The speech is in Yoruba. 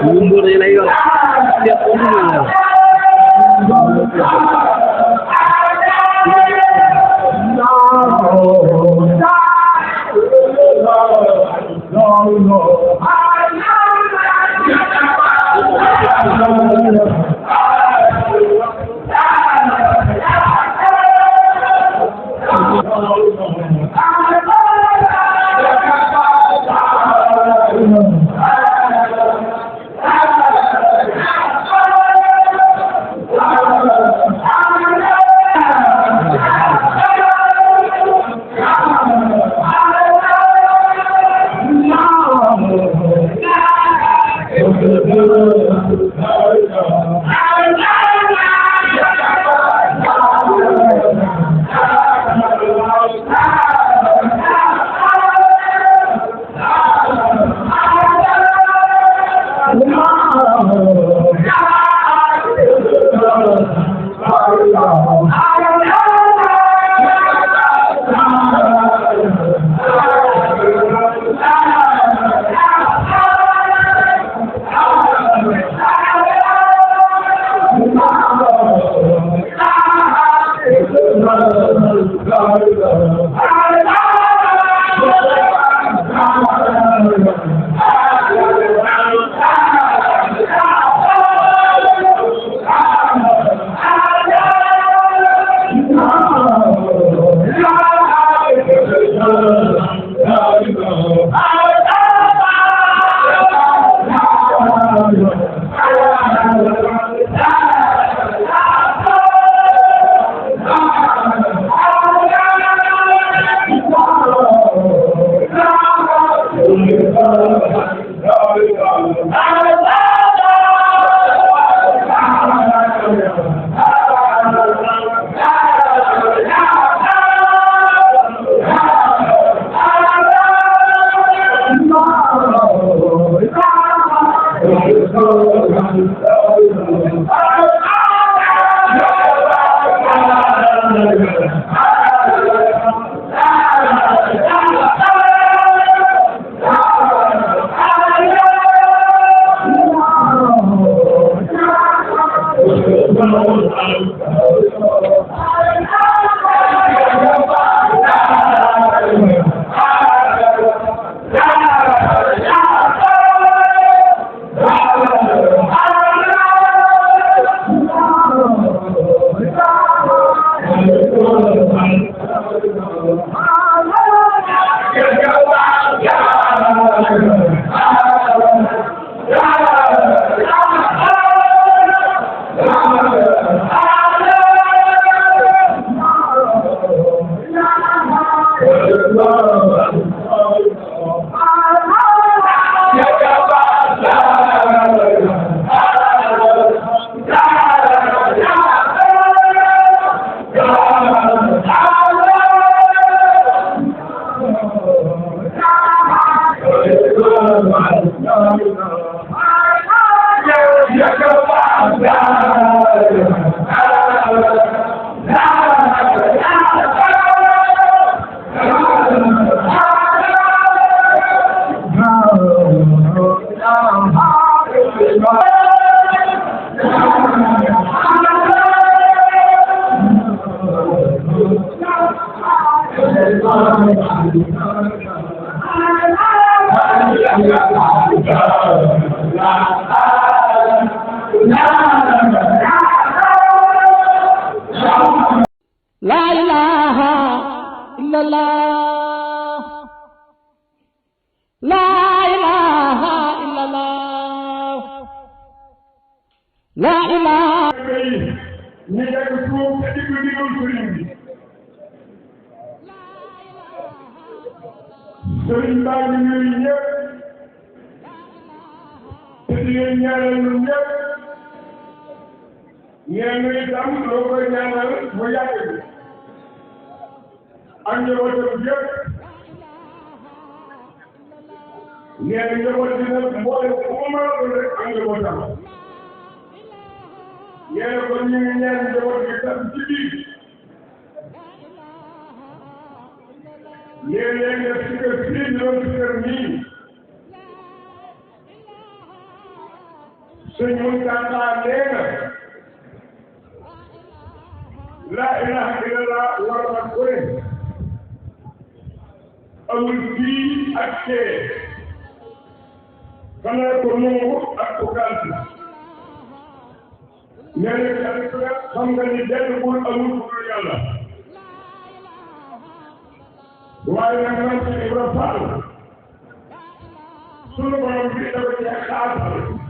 mundur dia lagi dia mundur sëriñ baa ngi nuyu ñëpp te di leen ñaanal ñun ñëpp ñeen itam loo koy ñaanal mu yàgg bi ak njabootam yëpp ñeen njaboot bi nag mboolem ku ma mën a doon rek ak njabootam ñeen kon ñu ngi ñaan njaboot ci biir léeg-léeg nga si kër fii ñu doon si kër nii sëñ Mountakha nee na laa ilaha illallah war na ko ne amul fii ak kee xanaa ko nangu ak ko gànt nee na xam nga ni benn bul amul ku dul yàlla waaye nag man ci Ibra Fall sunu borom bi dafa ci xaatal